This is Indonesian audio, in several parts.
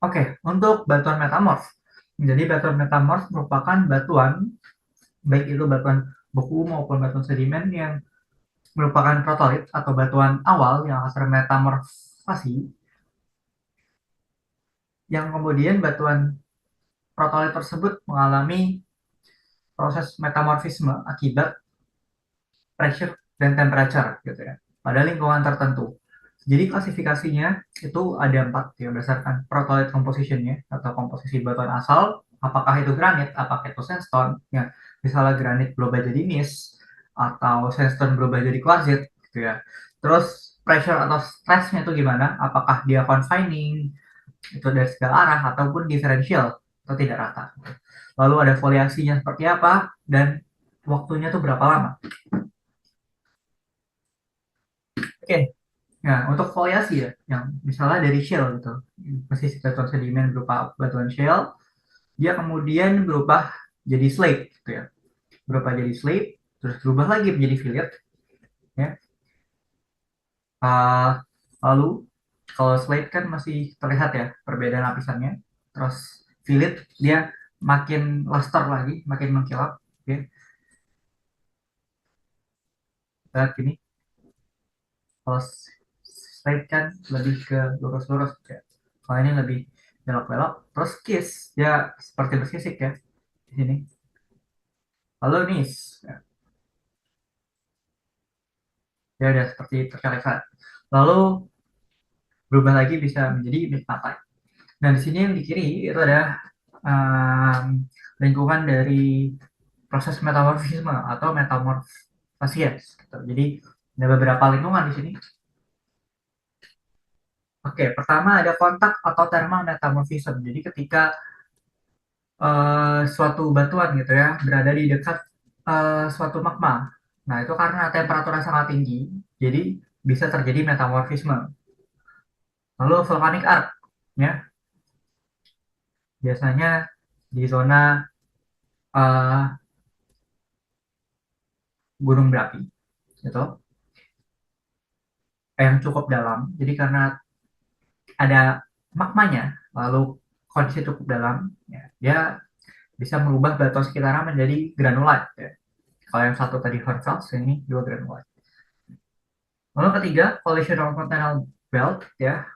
Oke, untuk batuan metamorf. Jadi batuan metamorf merupakan batuan, baik itu batuan beku maupun batuan sedimen yang merupakan protolit atau batuan awal yang akan termetamorfasi, yang kemudian batuan protolit tersebut mengalami proses metamorfisme akibat pressure dan temperature gitu ya pada lingkungan tertentu. Jadi klasifikasinya itu ada 4 ya berdasarkan protolit compositionnya atau komposisi batuan asal, apakah itu granit, apakah itu sandstone ya. Misalnya granit berubah jadi gneiss atau sandstone berubah jadi quartzite gitu ya. Terus pressure atau stressnya itu gimana, apakah dia confining itu dari segala arah ataupun differential atau tidak rata. Lalu ada foliasinya seperti apa dan waktunya tuh berapa lama. Oke, nah untuk foliasi ya, yang misalnya dari shell gitu, masih batuan sedimen berupa batuan shell, dia kemudian berubah jadi slate gitu ya, berubah jadi slate, terus berubah lagi menjadi fillet, ya. Uh, Lalu kalau slate kan masih terlihat ya perbedaan lapisannya, terus fillet dia makin luster lagi, makin mengkilap, ya. Lihat gini, kalau slate kan lebih ke lurus-lurus ya. Kalau ini lebih belok-belok. Terus kiss ya seperti bersisik ya di sini. Lalu nis ya udah seperti terkalesan. Lalu berubah lagi bisa menjadi mid-patai. Nah di sini yang di kiri itu ada lingkungan dari proses metamorfisme atau metamorfasias. Gitu. Jadi ada beberapa lingkungan di sini. Oke, pertama ada kontak atau thermal metamorphism. Jadi ketika suatu batuan gitu ya berada di dekat suatu magma. Nah, itu karena temperaturnya sangat tinggi, jadi bisa terjadi metamorfisme. Lalu volcanic arc, ya, biasanya di zona eh, gunung berapi, gitu, yang cukup dalam. Jadi karena ada magmanya, lalu kondisi cukup dalam, ya, dia bisa merubah batuan sekitarnya menjadi granulite. Ya. Kalau yang satu tadi Hornfels, ini dua granulite. Lalu ketiga, collisional continental belt, ya.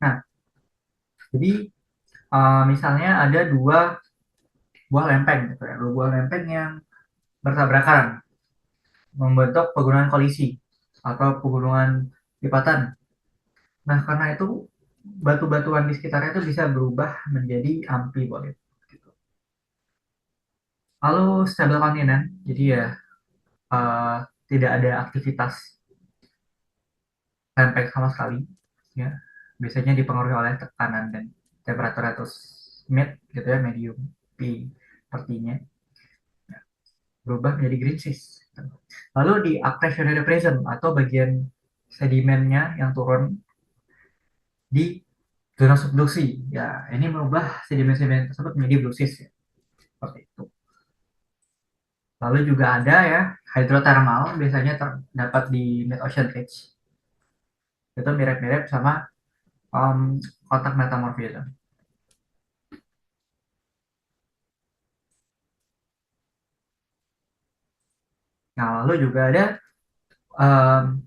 Nah, jadi misalnya ada dua buah lempeng gitu ya, dua buah lempeng yang bertabrakan membentuk pegunungan kolisi atau pegunungan lipatan. Nah, karena itu batu-batuan di sekitarnya itu bisa berubah menjadi amfibolit. Gitu. Lalu stable kontinen, jadi ya uh, tidak ada aktivitas lempeng sama sekali. Ya, biasanya dipengaruhi oleh tekanan dan temperatur atau mid gitu ya, medium P sepertinya. Berubah menjadi green seas. Lalu di accretionary prism atau bagian sedimennya yang turun di zona subduksi. Ya, ini merubah sedimen-sedimen tersebut menjadi blue seas ya. Seperti itu. Lalu juga ada ya hydrothermal biasanya terdapat di mid ocean ridge. Itu mirip-mirip sama kotak metamorphism. Nah, lalu juga ada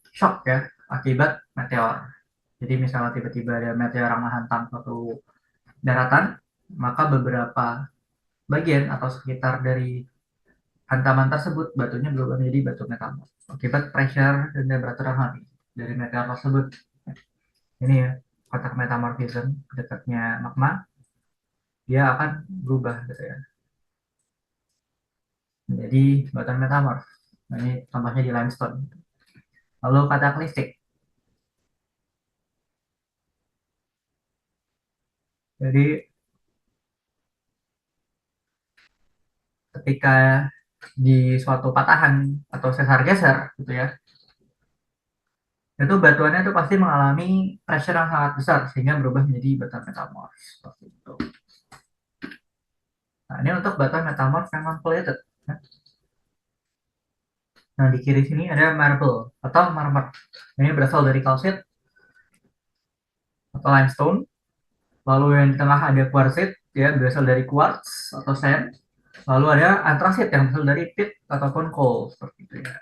shock ya akibat meteor. Jadi misalnya tiba-tiba ada meteor yang menghantam suatu daratan, maka beberapa bagian atau sekitar dari hantaman tersebut batunya berubah menjadi batu metamorf akibat pressure dan temperatur yang tinggi dari meteor tersebut. Ini ya kotak metamorfism dekatnya magma, dia akan berubah gitu ya menjadi batuan metamorf. Nah, ini contohnya di limestone. Lalu kataklistik, jadi ketika di suatu patahan atau sesar geser gitu ya, itu batuannya itu pasti mengalami pressure yang sangat besar sehingga berubah menjadi batuan metamorf seperti itu. Nah, ini untuk batuan metamorf yang non foliated. Nah, di kiri sini ada marble atau marmer. Ini berasal dari kalsit atau limestone. Lalu yang di tengah ada quartzite, ya berasal dari quartz atau sand. Lalu ada antrasit yang berasal dari pit ataupun coal seperti itu ya.